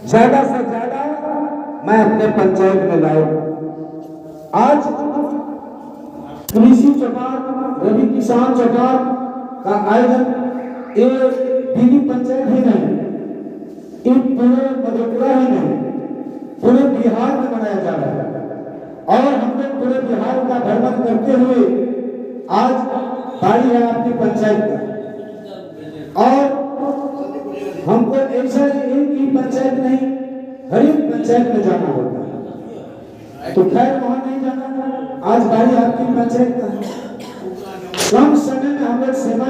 ज्यादा से ज्यादा मैं अपने पंचायत में लाऊं। आज कृषि चौपाल, रवि किसान चौपाल का आयोजन ये दीदी पंचायत ही नहीं, इन पूरे मधेपुरा ही नहीं, पूरे बिहार में मनाया जा रहा है। और हम लोग पूरे बिहार का भ्रमण करते हुए आज बारी है आपकी पंचायत का, और हमको ऐसा एक ही पंचायत नहीं, हर एक पंचायत में जाना होता है। तो खैर वहां नहीं जाना, आज बारी आपकी पंचायत का है। कम समय में हम लोग सेवा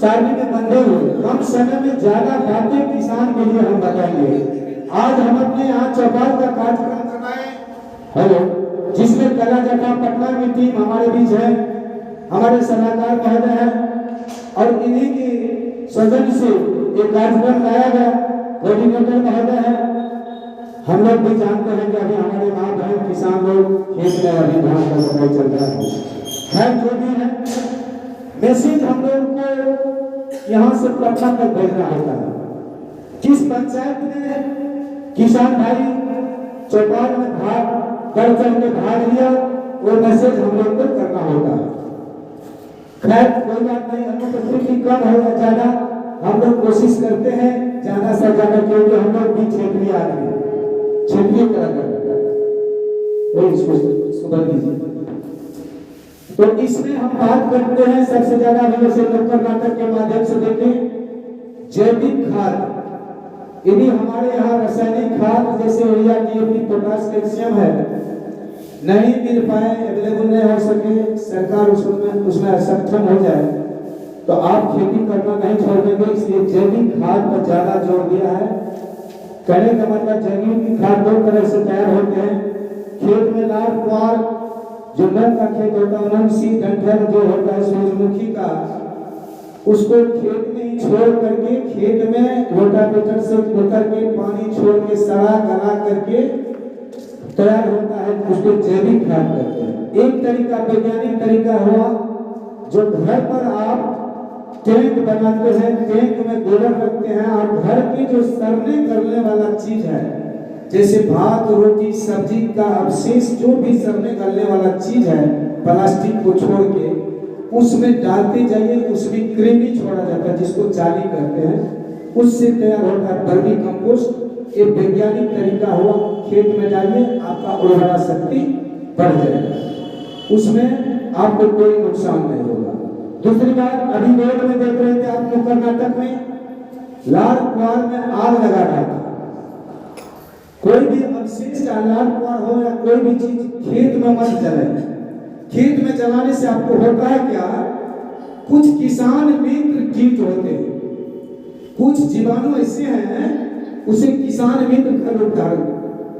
सारणी में बंधे हुए, कम समय में ज्यादा बातें किसान के लिए हम बताएंगे। आज हम अपने यहाँ चौपाल का कार्यक्रम करवाए, हेलो, जिसमें कला जटा पटना की टीम हमारे बीच है, हमारे सलाहकार महोदय है, और इन्हीं की सौजन्य से ये कार्यक्रम लाया गया। कोऑर्डिनेटर महोदय है। हम लोग भी जानते हैं कि अभी हमारे माँ बहन किसान लोग खेत में अभी धान का समय चल रहा है। खैर जो भी है, मैसेज हम लोग को यहाँ से पटना तक भेजना होता है। जिस पंचायत में किसान भाई चौपाल में बढ़ चढ़ के भाग लिया, वो मैसेज हम लोग को करना होता है। खैर कोई बात नहीं, अनुपस्थिति कम हो या ज्यादा, हम लोग कोशिश करते हैं ज्यादा से ज्यादा, क्योंकि हम लोग भी क्षेत्रीय आदमी, क्षेत्रीय कलाकार, इसको बंद कीजिए। तो इसमें हम बात करते हैं सबसे ज्यादा वैसे नुक्कड़ नाटक के माध्यम से देखें, जैविक खाद। यदि हमारे यहाँ रासायनिक खाद जैसे यूरिया, डीएपी, पोटाश, कैल्शियम है, नहीं मिल पाए, अवेलेबल नहीं हो सके, सरकार उसमें सक्षम हो जाए, तो आप खेती करना नहीं छोड़ देंगे। इसलिए जैविक खाद पर ज्यादा जोर दिया है। कहने का मतलब जैविक खाद दो तरह से तैयार होते हैं। खेत में लाल पुआल, जो नल का खेत होता है, नल सी डंठल जो होता है सूरजमुखी का, उसको खेत में ही छोड़ करके, खेत में रोटावेटर से उतर के पानी छोड़ के सड़ा गला करके तैयार होता है, उसको जैविक खाद कहते हैं। एक तरीका वैज्ञानिक तरीका हुआ, जो घर पर आप टैंक बनाते हैं, टैंक में गोबर रखते हैं, और घर की जो सड़ने करने वाला चीज है, जैसे भात, रोटी, सब्जी का अवशेष, जो भी सड़ने गलने वाला चीज है, प्लास्टिक को छोड़ के उसमें डालते जाइए, उसमें कृमि छोड़ा जाता है, जिसको जाली कहते हैं, उससे तैयार होता है वर्मी कंपोस्ट। एक वैज्ञानिक तरीका हुआ, खेत में डालिए, आपका उर्वरा शक्ति बढ़ जाएगा, उसमें आपको कोई नुकसान नहीं होगा। दूसरी बात, अभी रोड में देख रहे थे आप लोग कर्नाटक में लाल पुआल में आग लगा रहा था। कोई भी अवशेष लाल पुआल हो या कोई भी चीज खेत में मत जलाए। खेत में जलाने से आपको होता है क्या, कुछ किसान मित्र कीट होते हैं, कुछ जीवाणु ऐसे हैं, उसे किसान मित्र का रूप धारण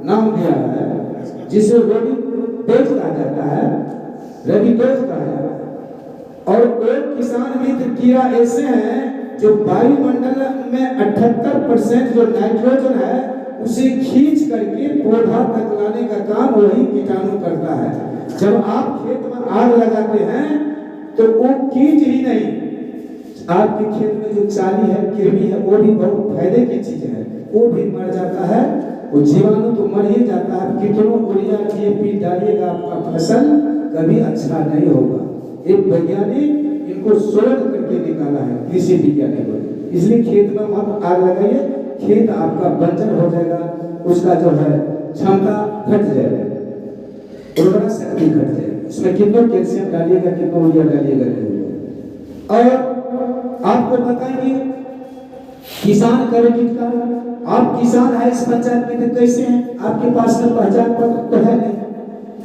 नाम दिया है, जिसे रवि दोष कहा जाता है, रवि दोष कहा जाता है। और एक किसान मित्र कीड़ा ऐसे हैं जो वायुमंडल में 78% जो नाइट्रोजन है उसे खींच करके पौधा तक लाने का काम वही कीटाणु करता है। जब आप खेत में आग लगाते हैं तो वो कीट ही नहीं, आपके खेत में जो चाली है, कृमि है, वो भी बहुत फायदे की चीज है, वो भी मर जाता है। वो जीवाणु तो मर ही जाता है, कितनों यूरिया डीएपी डालिएगा, आपका फसल कभी अच्छा नहीं होगा। एक वैज्ञानिक इनको सोच करके निकाला है, कृषि वैज्ञानिक को। इसलिए खेत में मत आग लगाइए, खेत आपका बंजर हो जाएगा, उसका जो है क्षमता घट जाएगा, उर्वरा शक्ति घट जाएगी। इसमें कितना कैल्शियम डालिएगा, कितना यूरिया डालिएगा नहीं। और आपको बताएंगे किसान क्रेडिट कार्ड। आप किसान है इस पंचायत में, तो कैसे हैं, आपके पास में पहचान पत्र तो है नहीं,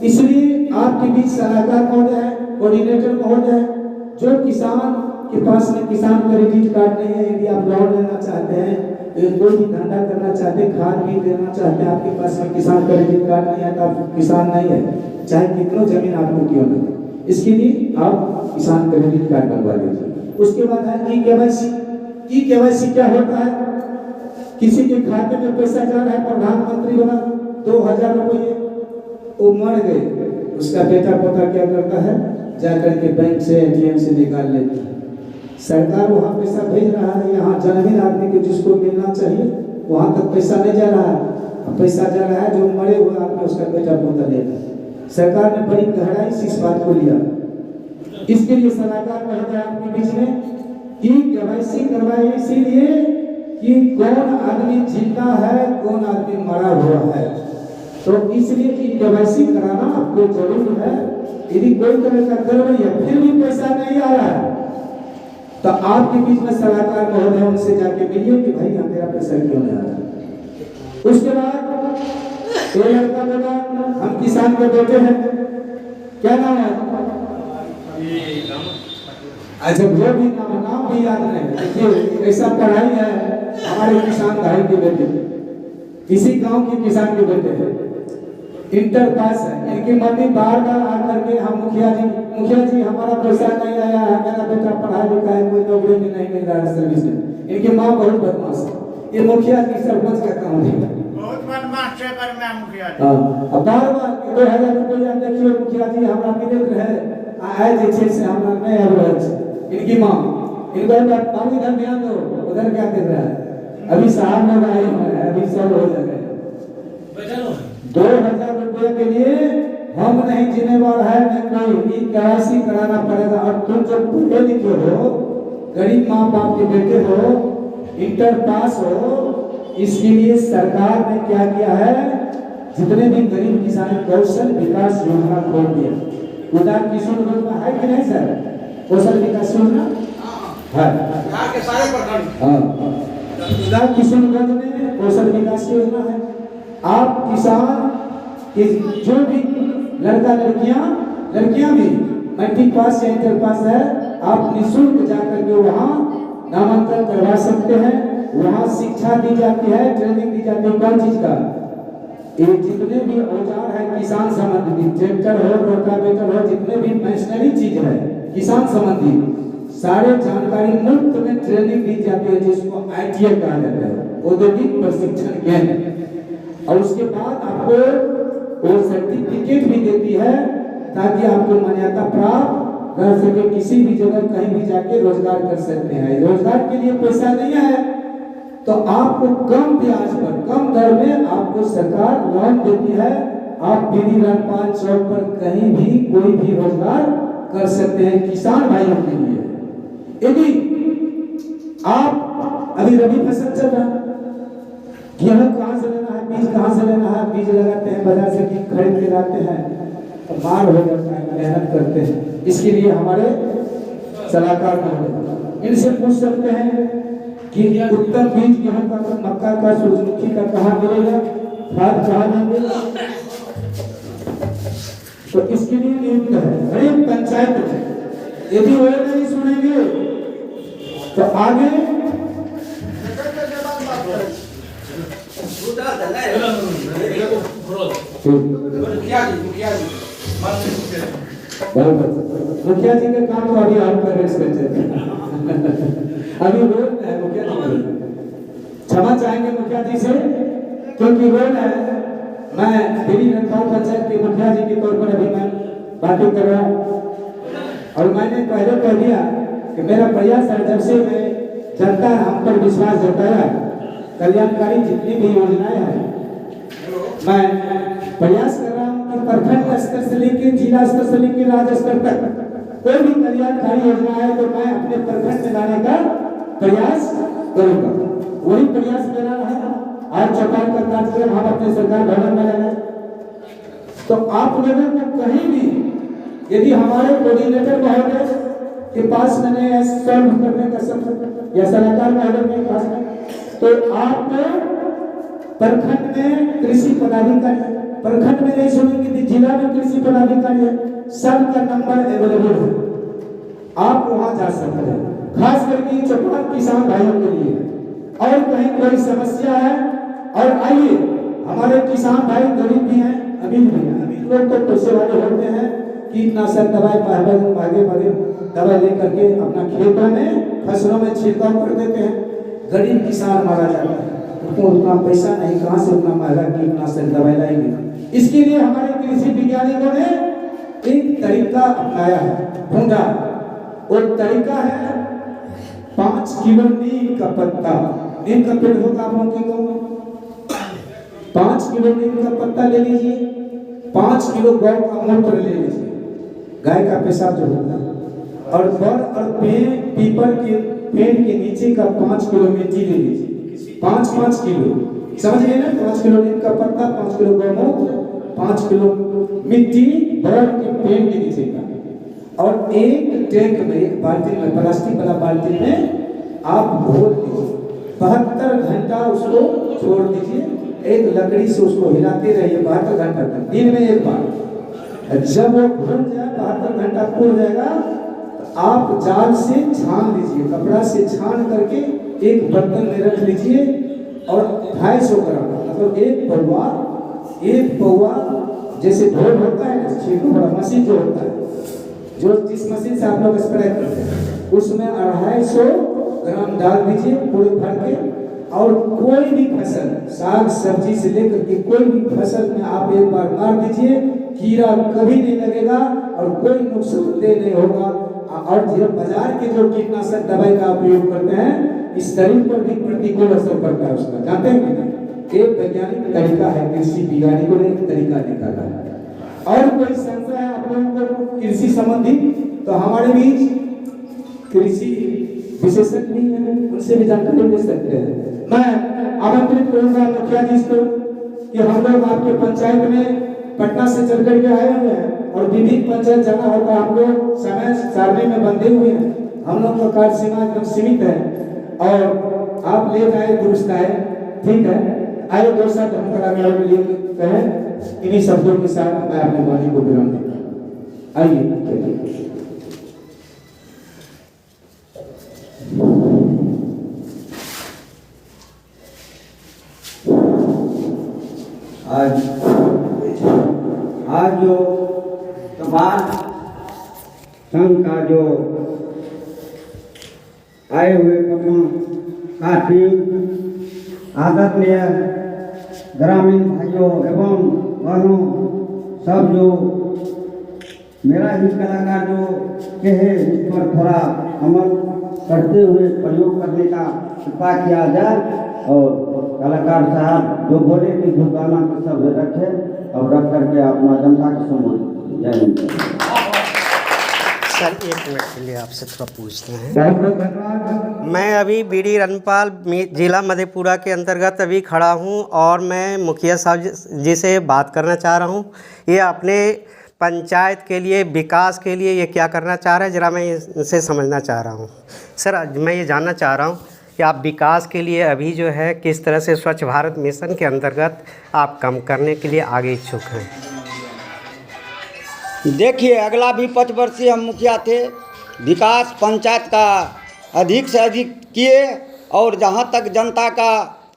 इसलिए आपके बीच सलाहकार महोदय है, कोऑर्डिनेटर महोदय है। जो किसान के पास में किसान क्रेडिट कार्ड नहीं है, यदि आप लोन लेना चाहते हैं, कोई भी धंधा करना चाहते हैं, खाद भी देना चाहते हैं, आपके पास में किसान क्रेडिट कार्ड नहीं है तो आप किसान नहीं है, चाहे कितनों जमीन आपको क्यों नहीं, इसके लिए आप किसान क्रेडिट कार्ड बनवा लीजिए। उसके बाद है ई-केवाईसी। ई-केवाईसी क्या होता है, किसी के खाते में पैसा जा रहा है, प्रधानमंत्री बना 2000 रुपये, वो मर गए, उसका बेटा पोता क्या करता है, जाकर के बैंक से एटीएम से निकाल लेता है, सरकार वहाँ पैसा भेज रहा है, यहाँ जन्महीन आदमी के जिसको मिलना चाहिए वहाँ तक पैसा नहीं जा रहा है। पैसा जा रहा है जो मरे हुए आदमी उसका बेटा पोता लेगा। सरकार ने बड़ी गहराई से इस बात को लिया। इसके लिए सलाहकार महोदय आपके बीच में कि केवाईसी करवाए, इसीलिए कि कौन आदमी जिंदा है कौन आदमी मरा हुआ है, तो इसलिए कि केवाईसी कराना आपको जरूरी है। यदि कोई तरह का गड़बड़ी है फिर भी पैसा नहीं आ रहा है तो आपके बीच में सलाहकार महोदय उनसे जाके मिलिए कि भाई मेरा पैसा क्यों नहीं आ रहा। उसके बाद ये लड़का बोला हम किसान के बेटे हैं, क्या नाम है? अच्छा वो भी नाम भी याद नहीं। देखिए ऐसा पढ़ाई है, हमारे किसान भाई के बेटे, इसी गांव के किसान के बेटे हैं, इंटर पास है। इनकी मम्मी बार बार आकर के हम मुखिया जी हमारा पैसा नहीं आया है, मेरा बेटा पढ़ा लिखा है, कोई नौकरी में नहीं मिल रहा है सर्विस में। इनकी माँ बहुत बदमाश है, ये मुखिया जी सरपंच का काम है, बहुत बदमाश है पर मैं मुखिया जी। अब बार बार 2000 रुपया देखिए मुखिया जी हमरा मिलत रहे आए जे छे से हमरा नहीं आब रहल छै। इनकी माँ इनका बाबू इधर ध्यान दो, उधर क्या कर रहा है? अभी साहब लोग आए हैं, अभी सब हो जाएगा। 2000 रुपये के लिए हम नहीं जिम्मेवार है, नहीं केवाईसी कराना पड़ेगा। और तुम जो पढ़े लिखे हो, गरीब माँ बाप के बेटे हो, इंटर पास हो, इसके लिए सरकार ने क्या किया है, जितने भी गरीब किसान कौशल विकास योजना खोल दिया। उदार किशोर योजना है कि नहीं सर? कौशल विकास योजना है, यहाँ के सारे प्रखंड। उदार किशोरगंज में कौशल विकास योजना है। आप किसान के जो भी लड़कियां भी मैट्रिक पास या इंटर पास है, आप निःशुल्क जाकर के वहाँ नामांकन करवा सकते हैं। वहाँ शिक्षा दी जाती है, ट्रेनिंग दी जाती है। कौन चीज का? ये जितने भी औजार है किसान संबंधी, ट्रैक्टर हो, रोटावेटर हो, जितने भी मशीनरी चीज है किसान संबंधी, सारे जानकारी मुफ्त में ट्रेनिंग दी जाती है, जिसको ITI कहा जाता है, औद्योगिक प्रशिक्षण केंद्र। और उसके बाद आपको वो सर्टिफिकेट भी देती है ताकि आपको मान्यता प्राप्त कर सके, किसी भी जगह कहीं भी जाके रोजगार कर सकते हैं। रोजगार के लिए पैसा नहीं है तो आपको कम ब्याज पर, कम दर में आपको सरकार लोन देती है। आप बीडी रामपाल चौक पर कहीं भी कोई भी रोजगार कर सकते हैं किसान भाइयों के लिए। यदि आप अभी रबी फसल चल रहा है, गेहूं कहाँ से लेना है, बीज कहाँ से लेना है, बीज लगाते हैं बाजार से कि खरीद के लाते हैं, तो मार हो जाता है, मेहनत करते हैं। इसके लिए हमारे सलाहकार महोदय इनसे पूछ सकते हैं कि उत्तम बीज गेहूं का, मक्का का, सूरजमुखी का कहाँ मिलेगा, खाद कहाँ लेंगे, तो इसके लिए नियुक्त है हर एक पंचायत में। यदि वो नहीं सुनेंगे तो आगे मुखिया जी के काम को अभी आप कर रहे अभी रोल है मुखिया जी, क्षमा चाहेंगे मुखिया जी से, क्योंकि रोल है। मैं देवी रंगपाल पंचायत के मुखिया जी के तौर पर अभी मैं बातें कर रहा हूँ, और मैंने पहले कह दिया कि मेरा प्रयास है, जब से मैं जनता हम पर विश्वास जताया, कल्याणकारी जितनी भी योजनाएं हैं मैं प्रयास कर रहा हूँ कि प्रखंड स्तर से लेकर जिला स्तर से लेकर राज्य स्तर तक कोई भी कल्याणकारी योजना है तो मैं अपने प्रखंड में लाने का प्रयास करूंगा। वही प्रयास मेरा है। आज चौपाल का कार्यक्रम हम अपने सरकार भवन में लगा, तो आप लोगों को कहीं भी यदि हमारे कोऑर्डिनेटर महोदय के पास मैंने सॉल्व करने का सब या सलाहकार महोदय के पास में, तो आपको प्रखंड में कृषि पदाधिकारी, प्रखंड में नहीं सुनेंगे, जिला में कृषि पदाधिकारी है, सबका नंबर अवेलेबल है, आप वहां जा सकते हैं। खास करके चौपाल किसान भाइयों के लिए, और कहीं कोई समस्या है, और आइए हमारे किसान भाई गरीब भी हैं, अमीर भी हैं। अमीर लोग तो पैसे वाले होते हैं, कीटनाशक दवाई भागे भागे दवाई लेकर के अपना खेतों में फसलों में छिड़काव कर देते हैं। गरीब किसान मारा जाता है, उनको उतना पैसा नहीं, कहाँ से उतना महंगा कीटनाशक दवाई लाएंगे। इसके लिए हमारे कृषि वैज्ञानिकों ने एक तरीका अपनाया है, ढूंढा। वो तरीका है 5 किलो नीम का पत्ता, नीम का पेड़ होगा आप लोगों के गाँव में, 5 किलो नीम का पत्ता ले लीजिए, 5 किलो गौ का मूत्र ले लीजिए, गाय का पेशाब जो होता है, और बर और पीपल के पेड़ के नीचे का 5 किलो मिट्टी ले लीजिए, 5-5 किलो, समझ गए ना? 5 किलो नीम का पत्ता, 5 किलो गौमूत्र, 5 किलो मिट्टी बर के पेड़ के नीचे का, और एक टैंक में, एक बाल्टी में, प्लास्टिक वाला बाल्टी में आप घोल दीजिए, 72 घंटा उसको छोड़ दीजिए, एक लकड़ी से उसको हिलाते रहिए 72 घंटा तक, दिन में एक बार। जब वो घुल जाए, 72 घंटा पूर्ण जाएगा, तो आप जाल से छान लीजिए, कपड़ा से छान करके एक बर्तन में रख लीजिए, और 250 ग्राम, मतलब एक पौवा जैसे ढोल होता है ना, छींको बड़ा मशीन जो होता है, जो जिस मशीन से आप लोग स्प्रे करते हैं, उसमें 250 ग्राम डाल दीजिए पूरे भर के, और कोई भी फसल, साग सब्जी से लेकर के कोई भी फसल में आप एक बार मार दीजिए, कीड़ा कभी नहीं लगेगा और कोई नुकसानदेह नहीं होगा। और जब बाजार के जो कीटनाशक दवाई का उपयोग करते हैं, इस शरीर पर भी प्रतिकूल असर पड़ता है उसका, जानते हैं कि नहीं? एक वैज्ञानिक तरीका है, कृषि वैज्ञानिकों ने एक तरीका निकाला है। और कोई संशय है आप लोगों को कृषि संबंधी, तो हमारे बीच कृषि विशेषज्ञ हैं, उनसे भी जानकारी ले सकते हैं। मैं आमंत्रित करूंगा मुखिया जी को कि हम लोग आपके पंचायत में पटना से चल करके आए हुए हैं, और विभिन्न पंचायत जाना होता है, हम लोग समय सारणी में बंधे हुए हैं, हम लोग का कार्य सीमा एकदम सीमित है, और आप ले जाए दुरुस्त आए, ठीक है? आइए दो साथ हम कलाकारों के लिए कहें, इन्हीं शब्दों के साथ मैं अपने वाणी को विराम देता हूं। आइए। आज जो समाज संघ का जो आए हुए काफी आदरणीय ग्रामीण भाइयों एवं बहनों, सब जो मेरा ही कलाकार जो कहे इस पर थोड़ा अमल करते हुए प्रयोग करने का कृपा किया जाए, और कलाकार साहब जो बोले कि जो गाना के शब्द रखे, अब रख करके अपना जनता के सम्मान। जय हिंद। सर 1 मिनट के लिए आपसे थोड़ा पूछते हैं। मैं अभी बीडी रनपाल जिला मधेपुरा के अंतर्गत अभी खड़ा हूं, और मैं मुखिया साहब जी से बात करना चाह रहा हूं। ये अपने पंचायत के लिए, विकास के लिए ये क्या करना चाह रहे हैं, ज़रा मैं इसे समझना चाह रहा हूं। सर मैं ये जानना चाह रहा हूं कि आप विकास के लिए अभी जो है किस तरह से स्वच्छ भारत मिशन के अंतर्गत आप काम करने के लिए आगे इच्छुक हैं। देखिए, अगला भी 5 वर्षीय हम मुखिया थे, विकास पंचायत का अधिक से अधिक किए, और जहाँ तक जनता का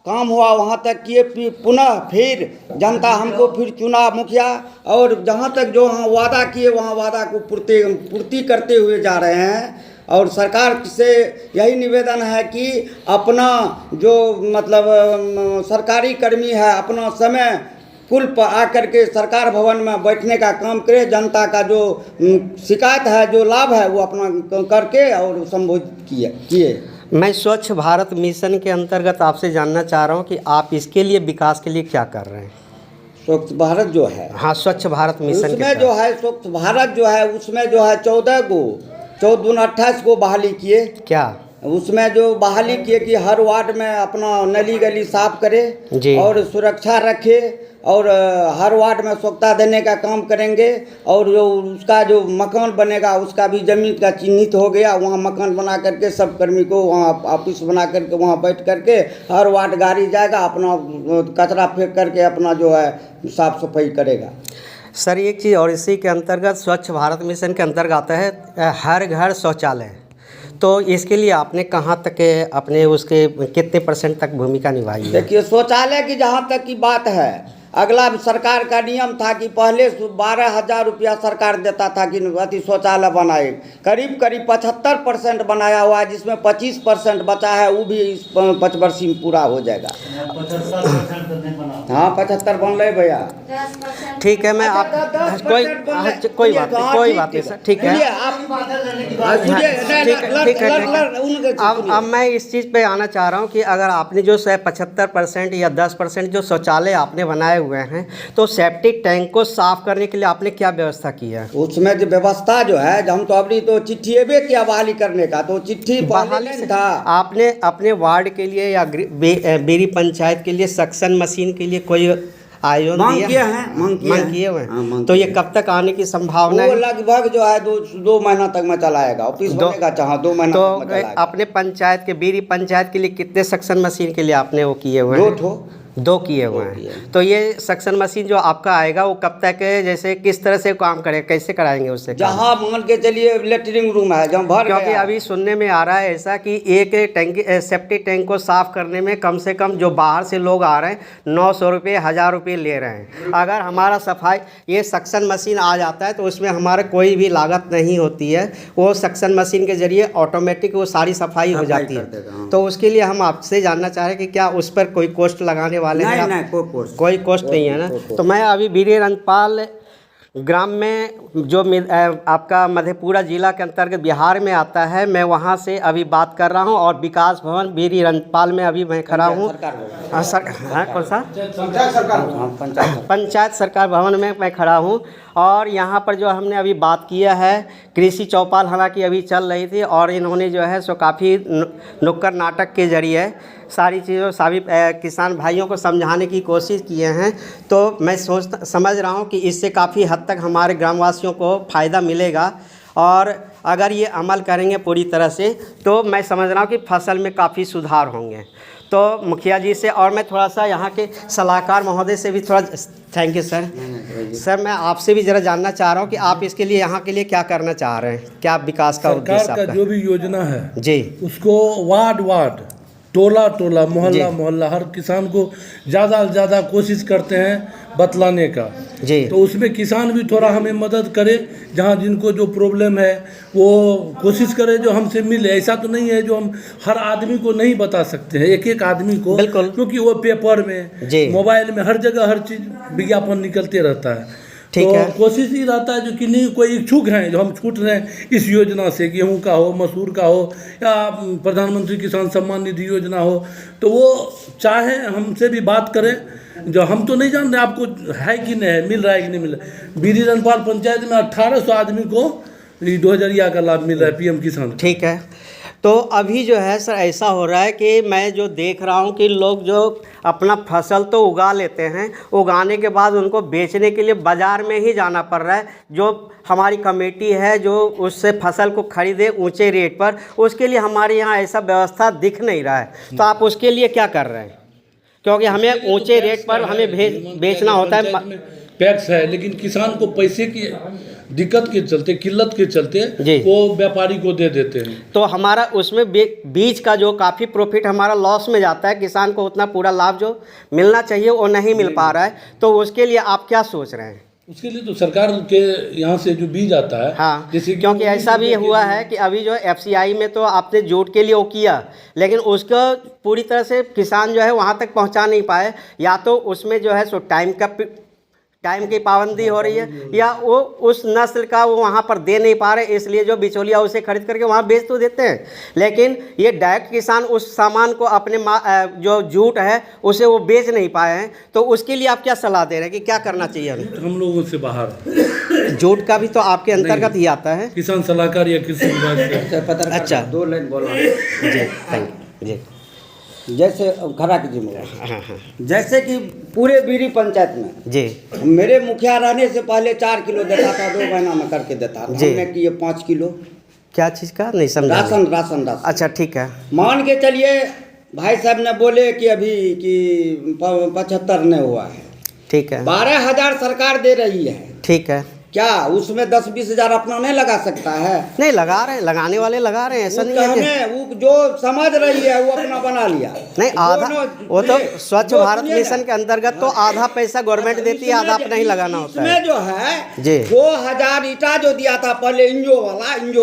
काम हुआ वहाँ तक किए, पुनः फिर जनता हमको फिर चुना मुखिया, और जहाँ तक जो हम वादा किए वहाँ वादा को पूर्ति करते हुए जा रहे हैं। और सरकार से यही निवेदन है कि अपना जो मतलब सरकारी कर्मी है, अपना समय पुल पर आकर के सरकार भवन में बैठने का काम करे, जनता का जो शिकायत है, जो लाभ है, वो अपना करके और संबोधित किए। मैं स्वच्छ भारत मिशन के अंतर्गत आपसे जानना चाह रहा हूँ कि आप इसके लिए, विकास के लिए क्या कर रहे हैं। स्वच्छ भारत जो है, हाँ, स्वच्छ भारत मिशन उसमें जो है, स्वच्छ भारत जो है उसमें जो है 14-28 को बहाली किए। क्या उसमें जो बहाली किए कि हर वार्ड में अपना नली गली साफ करे जी, और सुरक्षा रखे, और हर वार्ड में स्वच्छता देने का काम करेंगे। और जो उसका जो मकान बनेगा उसका भी ज़मीन का चिन्हित हो गया, वहाँ मकान बना करके सब कर्मी को वहाँ ऑफिस बना करके वहाँ बैठ करके हर वार्ड गाड़ी जाएगा, अपना कचरा फेंक करके अपना जो है साफ सफाई करेगा। सर एक चीज़ और, इसी के अंतर्गत स्वच्छ भारत मिशन के अंतर्गत आता है हर घर शौचालय, तो इसके लिए आपने कहाँ तक अपने उसके कितने % तक भूमिका निभाई है? देखिए, शौचालय की जहाँ तक की बात है, अगला सरकार का नियम था कि पहले 12,000 रुपया सरकार देता था कि अति शौचालय बनाए, करीब करीब 75% बनाया हुआ है, जिसमें 25% बचा है, वो भी इस 5 वर्ष में पूरा हो जाएगा। 75% हाँ 75 बन रहे भैया। ठीक है, मैं आप कोई बात नहीं सर, ठीक है, ठीक है। अब मैं इस चीज़ पे आना चाह रहा हूँ कि अगर आपने जो 75% या 10% जो शौचालय आपने बनाए हुए हैं, तो सेप्टिक टैंक को साफ करने के लिए आपने क्या व्यवस्था की है? उसमें जो व्यवस्था जो है, हम तो अभी तो चिट्ठी किया बहाली करने का, तो चिट्ठी बहाली से था। आपने अपने वार्ड के लिए या बेरी पंचायत के लिए सक्शन मशीन के लिए कोई आयोजन मांग किए हुए हैं? तो ये कब तक आने की संभावना है? लगभग जो है 2 महीना तक में चला आएगा, ऑफिस बनेगा चाहे 2 महीना तो तक में चला आएगा। अपने पंचायत के बेरी पंचायत के लिए कितने सक्शन मशीन के लिए आपने वो किए हुए हैं? 2 किए हुए हैं। तो ये सक्शन मशीन जो आपका आएगा वो कब तक है, जैसे किस तरह से काम करेगा, कैसे कराएंगे उससे? जहाँ मान के चलिए लेटरिंग रूम है जहाँ भर, क्योंकि अभी सुनने में आ रहा है ऐसा कि एक टैंक सेप्टिक टैंक को साफ करने में कम से कम जो बाहर से लोग आ रहे हैं 900 रुपये 1000 रुपये ले रहे हैं। अगर हमारा सफाई ये सक्शन मशीन आ जाता है तो उसमें हमारा कोई भी लागत नहीं होती है, वो सक्शन मशीन के जरिए ऑटोमेटिक वो सारी सफाई हो जाती है। तो उसके लिए हम आपसे जानना चाह रहे हैं कि क्या उस पर कोई कॉस्ट लगाने वाले हैं? नहीं, कोई कॉस्ट नहीं है ना। तो मैं अभी बीरी रनपाल ग्राम में जो आपका मधेपुरा जिला के अंतर्गत बिहार में आता है, मैं वहाँ से अभी बात कर रहा हूँ और विकास भवन बीरी रनपाल में अभी मैं खड़ा हूँ। कौन सा? पंचायत सरकार भवन में मैं खड़ा हूँ। और यहाँ पर जो हमने अभी बात किया है, कृषि चौपाल हालांकि अभी चल रही थी और इन्होंने जो है सो काफ़ी नुक्कड़ नाटक के जरिए सारी चीज़ों सभी किसान भाइयों को समझाने की कोशिश किए हैं। तो मैं समझ रहा हूँ कि इससे काफ़ी हद तक हमारे ग्रामवासियों को फ़ायदा मिलेगा और अगर ये अमल करेंगे पूरी तरह से तो मैं समझ रहा हूँ कि फसल में काफ़ी सुधार होंगे। तो मुखिया जी से और मैं थोड़ा सा यहाँ के सलाहकार महोदय से भी थोड़ा थैंक यू सर। सर मैं आपसे भी ज़रा जानना चाह रहा हूँ कि आप इसके लिए यहाँ के लिए क्या करना चाह रहे हैं, क्या विकास का उद्देश्य सरकार का जो भी योजना है जी, उसको वार्ड टोला मोहल्ला मोहल्ला हर किसान को ज़्यादा से ज़्यादा कोशिश करते हैं बतलाने का जी। तो उसमें किसान भी थोड़ा हमें मदद करे, जहाँ जिनको जो प्रॉब्लम है वो कोशिश करे जो हमसे मिले। ऐसा तो नहीं है जो हम हर आदमी को नहीं बता सकते हैं, एक आदमी को, बिल्कुल, क्योंकि वो पेपर में मोबाइल में हर जगह हर चीज़ विज्ञापन निकलते रहता है। तो कोशिश ही रहता है जो कि नहीं कोई इच्छुक हैं जो हम छूट रहे हैं इस योजना से, गेहूं का हो, मसूर का हो या प्रधानमंत्री किसान सम्मान निधि योजना हो, तो वो चाहे हमसे भी बात करें। जो हम तो नहीं जान रहे आपको है कि नहीं है, मिल रहा है कि नहीं मिल रहा है। बीरी रनपाल पंचायत में 1800 आदमी को 2000 का लाभ मिल रहा है पीएम किसान। ठीक है। तो अभी जो है सर ऐसा हो रहा है कि मैं जो देख रहा हूँ कि लोग जो अपना फसल तो उगा लेते हैं, उगाने के बाद उनको बेचने के लिए बाज़ार में ही जाना पड़ रहा है। जो हमारी कमेटी है जो उससे फसल को खरीदे ऊंचे रेट पर, उसके लिए हमारे यहाँ ऐसा व्यवस्था दिख नहीं रहा है। तो आप उसके लिए क्या कर रहे हैं? क्योंकि हमें ऊंचे रेट पर हमें बेचना होता है। पैक्स है लेकिन किसान को पैसे की दिक्कत के चलते, किल्लत के चलते वो व्यापारी को दे देते हैं। तो हमारा उसमें बीज का जो काफ़ी प्रॉफिट हमारा लॉस में जाता है, किसान को उतना पूरा लाभ जो मिलना चाहिए वो नहीं मिल पा रहा है। तो उसके लिए आप क्या सोच रहे हैं? उसके लिए तो सरकार के यहाँ से जो बीज आता है, हाँ, जैसे क्योंकि ऐसा भी हुआ है कि अभी जो FCI में तो आपने जूट के लिए वो किया, लेकिन उसको पूरी तरह से किसान जो है वहाँ तक पहुँचा नहीं पाए। या तो उसमें जो है सो टाइम की पाबंदी हो रही है, या वो उस नस्ल का वो वहाँ पर दे नहीं पा रहे, इसलिए जो बिचौलिया उसे खरीद करके वहाँ बेच तो देते हैं, लेकिन ये डायरेक्ट किसान उस सामान को अपने जो जूट है उसे वो बेच नहीं पाए हैं। तो उसके लिए आप क्या सलाह दे रहे हैं कि क्या करना चाहिए? हम लोगों से बाहर जूट का भी तो आपके अंतर्गत ही आता है, किसान सलाहकार या कृषि विभाग। अच्छा 2 लाइन बोला जी, थैंक यू जी। जैसे खड़ा कीजिए, हाँ। जैसे कि पूरे बीरी पंचायत में जी मेरे मुखिया रहने से पहले 4 किलो देता था, 2 महीना में करके देता था। हमने किए 5 किलो। क्या चीज़ का नहीं समझा? राशन। अच्छा ठीक है। मान के चलिए भाई साहब ने बोले कि अभी कि 75 नहीं हुआ है, ठीक है। 12,000 सरकार दे रही है, ठीक है। क्या उसमें 10-20 हजार अपना नहीं लगा सकता है? नहीं लगा रहे हैं, लगाने वाले लगा रहे हैं, ऐसा नहीं है कि वो जो समझ रही है वो अपना बना लिया। नहीं आधा वो तो स्वच्छ भारत मिशन के अंतर्गत तो आधा पैसा गवर्नमेंट देती है, आधा अपना ही लगाना होता है। इसमें जो है जी 2000 ईटा जो दिया था पहले इंजो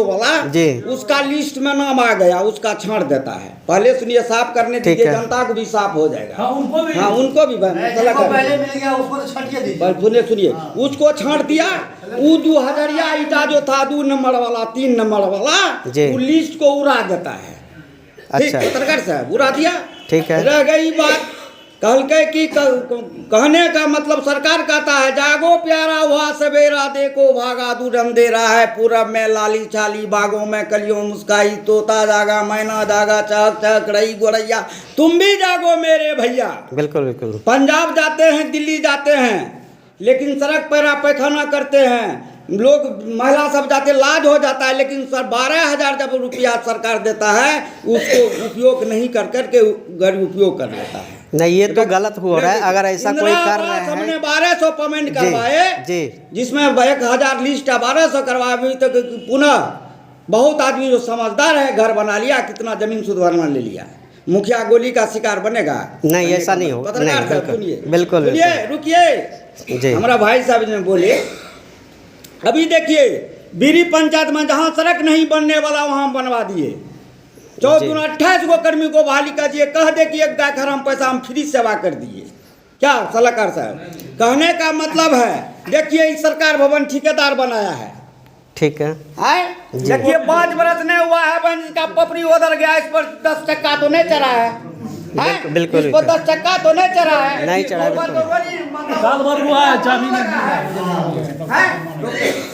वाला जी उसका लिस्ट में नाम आ गया, उसका छांट देता है। पहले सुनिए, साफ करने दीजिए, जनता को भी साफ हो जाएगा। उनको भी पहले मिल गया, उसको तो छांटिए दीजिए। सुनिए, उसको छांट दिया। वो 2000 ईटा जो था 2 नंबर वाला 3 नंबर वाला, वो लिस्ट को उड़ा देता है। अच्छा पत्रकार साहब उड़ा दिया, ठीक है। रह गई बात, कि कहने का मतलब सरकार कहता है जागो प्यारा हुआ सवेरा, देखो भागा दूर अंधेरा है, पूरब में लाली छाली बागों में कलियों मुस्काई, तोता जागा मैना जागा, चहक चहक रही गोरैया, तुम भी जागो मेरे भैया। बिल्कुल बिल्कुल। पंजाब जाते हैं, दिल्ली जाते हैं, लेकिन सड़क पर पैखाना करते हैं लोग, महिला सब जाते, लाज हो जाता है। लेकिन सर 12,000 जब रुपया सरकार देता है उसको उपयोग नहीं कर करके गरीब उपयोग कर लेता है। नहीं ये तो गलत हो रहा है। अगर ऐसा कोई कर रहे हैं, हमने 1200 पेमेंट करवाए जी, जिसमें 1000 लिस्ट है, 1200 करवाए। अभी तक पुनः बहुत आदमी जो समझदार है घर बना लिया, कितना जमीन सुधारना ले लिया। मुखिया गोली का शिकार बनेगा? नहीं ऐसा नहीं होगा। बिल्कुल रुकिए, हमारा भाई साहब ने बोले, अभी देखिए बीरी पंचायत में जहाँ सड़क नहीं बनने वाला वहाँ बनवा दिए। 14-28 गो कर्मी को बहाली कीजिए, कह दे कि 1 खरम पैसा हम फ्री सेवा कर दिए। क्या सलाहकार साहब, कहने का मतलब है देखिए इस सरकार भवन ठेकेदार बनाया है, ठीक है। देखिए 5 बरस नहीं हुआ है, का पपड़ी उधर गया, इस पर 10 टक्का तो नहीं चढ़ा है। बिल्कुल इस पर 10 टक्का तो नहीं चढ़ा है, नहीं चढ़ा। साल भर हुआ है, चाबी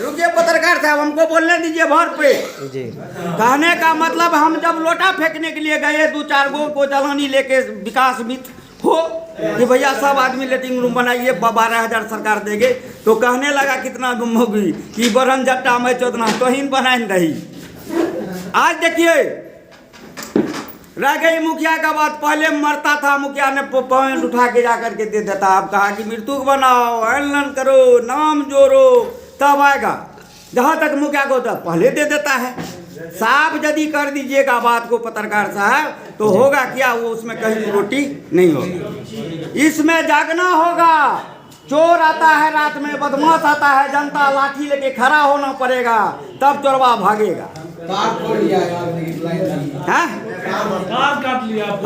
रुकिए पत्रकार साहब, हमको बोलने दीजिए भर पे जी। कहने का मतलब हम जब लोटा फेंकने के लिए गए 2-4 गो को जलानी लेके विकास मित्र हो कि भैया सब आदमी लेटिंग रूम बनाइए, 12,000 सरकार देंगे, तो कहने लगा कितना होगी कि बरन जट्टा में चौदना तोहिन बनाए रही। आज देखिए रह गई मुखिया का बात, पहले मरता था मुखिया ने पॉइंट उठा के जा करके दे देता। अब कहा कि मृत्यु बनाओ, ऐलान करो, नाम जोड़ो, तब आएगा। जहाँ तक मुखिया को तो पहले दे देता है। साफ यदि कर दीजिएगा बात को पत्रकार साहब, तो होगा क्या, वो उसमें कहीं रोटी नहीं होगी। इसमें जागना होगा। चोर आता है रात में, बदमाश आता है, जनता लाठी लेके खड़ा होना पड़ेगा, तब चोरवा भागेगा।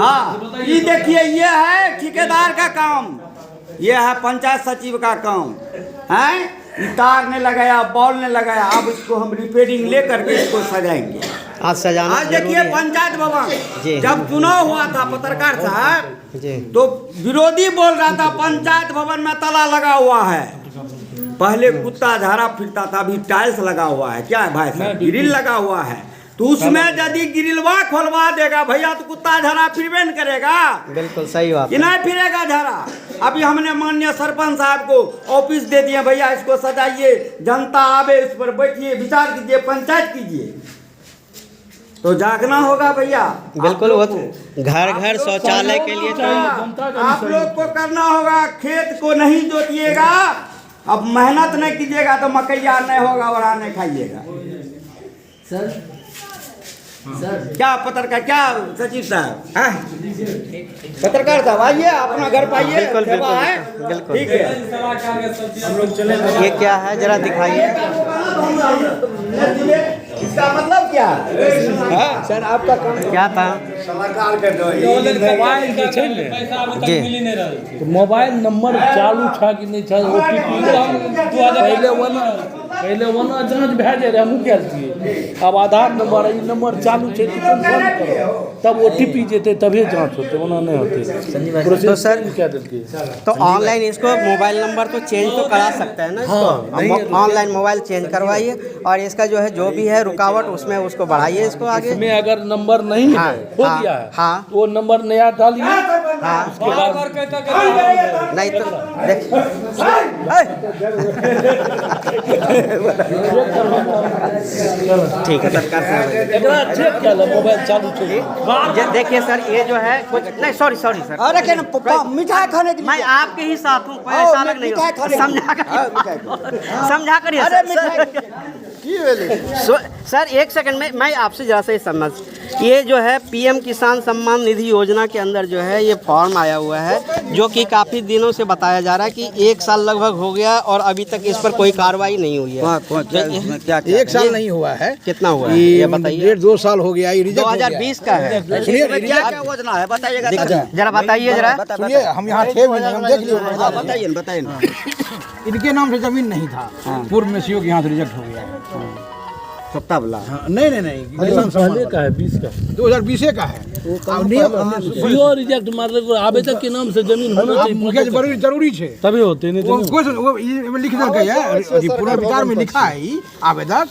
हाँ, ये देखिए ये है ठेकेदार का काम, ये है पंचायत सचिव का काम है। तार ने लगाया, बॉल ने लगाया, अब इसको हम रिपेयरिंग लेकर के इसको सजाएंगे। आज सजाना आज देखिए पंचायत भवन जब चुनाव हुआ था पत्रकार साहब, तो विरोधी बोल रहा था पंचायत भवन में ताला लगा हुआ है। पहले कुत्ता झाड़ा फिरता था, अभी टाइल्स लगा हुआ है। क्या है भाई साहब, ग्रिल लगा हुआ है। तो उसमें यदि ग्रिलवा खोलवा देगा भैया तो कुत्ता झाड़ा फिरबे न करेगा। बिल्कुल सही बात, कि नहीं फिरेगा झाड़ा। अभी हमने माननीय सरपंच साहब को ऑफिस दे दिया, भैया इसको सजाइए, जनता आवे, इस पर बैठिए, विचार कीजिए, पंचायत कीजिए, तो जागना होगा भैया। बिल्कुल। वो घर घर शौचालय के लिए तो आप लोग को करना होगा। खेत को नहीं जोतिएगा, अब मेहनत नहीं कीजिएगा तो मकैया नहीं होगा और नहीं खाइएगा। सर क्या पत्रकार, क्या सचिव साहब, पत्रकार साहब आइए, अपना घर पाइए। बिल्कुल बिल्कुल, ठीक है। हम लोग चले, ये क्या है जरा दिखाइए। इसका मतलब क्या है सर, आपका काम क्या था? सलाहकार कर दो। मोबाइल जे छै ने तो मोबाइल नंबर चालू था कि नहीं था, पहले वना जांच भए जाए रहे, हमहूँ कयल छियै। अब आधार नंबर ई नंबर चालू छै तो कंफर्म करो, तब OTP जेतै तभी जांच होते, वना नहीं होते। तो सर क्या देते, तो ऑनलाइन इसको मोबाइल नंबर तो चेंज तो करा सकते हैं ना इसको। ऑनलाइन मोबाइल चेंज करवाइए और इसका जो है जो भी है रुकावट उसमें उसको बढ़ाइए इसको आगे। इसमें अगर नंबर नहीं है, हो गया है, हाँ, वो नंबर नया डालिए। हाँ, उसके बाद नहीं तो देखिए ठीक है सरकार साहब। एकरा चेक क्या ला मोबाइल चालू छे। देखिए सर ये जो है कुछ नहीं, सॉरी सर। अरे क्या मिठाई खाने के लिए मैं आपके ही साथ हूँ, कोई ऐसा अलग नहीं हो। समझा करिए सर। एक सेकंड में मैं आपसे जरा सा समझ, ये जो है पीएम किसान सम्मान निधि योजना के अंदर जो है ये फॉर्म आया हुआ है, जो कि काफ़ी दिनों से बताया जा रहा है कि 1 साल लगभग हो गया और अभी तक इस पर कोई कार्रवाई नहीं हुई है। 1 साल नहीं हुआ है। कितना हुआ है ये बताइए। 1.5-2 साल हो गया। 2020 का है। क्या योजना है बताइएगा जरा बताइए जरा। सुनिए, हम यहाँ थे, हम देख लिए। बताइए ना। इनके नाम से जमीन नहीं था, पूर्व में सीओ के यहाँ से रिजेक्ट हो गया है। सत्ता वाला नहीं पहले का है 20 का 2020 का है। सीओ रिजेक्ट मारले को आवेदक के नाम से जमीन होना चाहिए। मुखिया जरूरी है तभी होते नहीं तो वो लिख देलकै है, पुनर्विचार में लिखा है ही आवेदक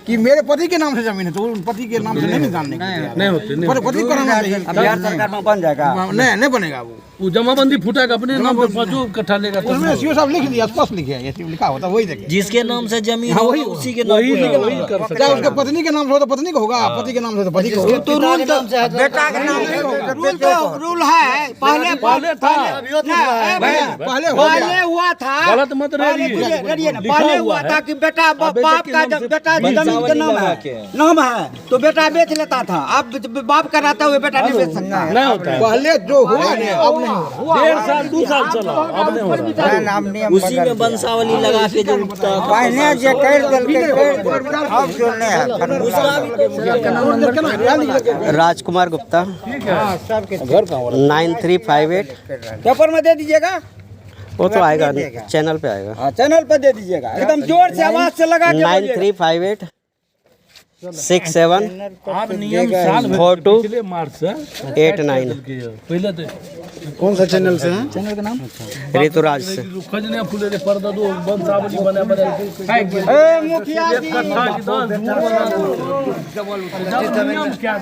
कि मेरे पति के नाम से जमीन है, तो पति के नाम से नहीं जानने नहीं होते नहीं पति कराना चाहिए। बिहार सरकार में बन जाएगा। नहीं बनेगा वो जमाबंदी फूटेगा अपने नाम पे 5 कट्ठा लेगा। उसमें सीओ साहब लिख दिया, स्पष्ट लिखे है, ये लिखा होता वही देखिए। जिसके नाम से जमीन हाँ, होगा उसी के नाम वही पे वही कर सकते क्या उसके पत्नी के नाम से हो तो पत्नी का होगा, पति के नाम से तो पति का होगा। तो रूल तो बेटा के नाम से रूल है। पहले था पहले हुआ था। गलत मत रहिए। पहले हुआ था कि बेटा बाप का जब बेटा जमीन के नाम है तो बेटा बेच लेता था। अब बाप का रहता हुआ बेटा नहीं बेच सकता। नहीं होता है। पहले जो हुआ नहीं, अब नहीं हुआ। 1.5 साल 2 साल चला, अब नहीं हो रहा। उसी में वंशावली लगा के जो पहले जे कर देलकै अब जो नहीं है। राजकुमार गुप्ता 9358। पेपर में दे दीजिएगा। वो तो आएगा, चैनल पे आएगा। हाँ चैनल पर दे दीजिएगा, एकदम जोर से आवाज से लगा के 9358 67 आप नियम साल भर 42 पिछले मार्च से 89। पहले तो कौन सा चैनल से है? चैनल का नाम ऋतुराज से। खजने फूले रे पर्दा दो वंशावली बने बने मुखिया जी क्या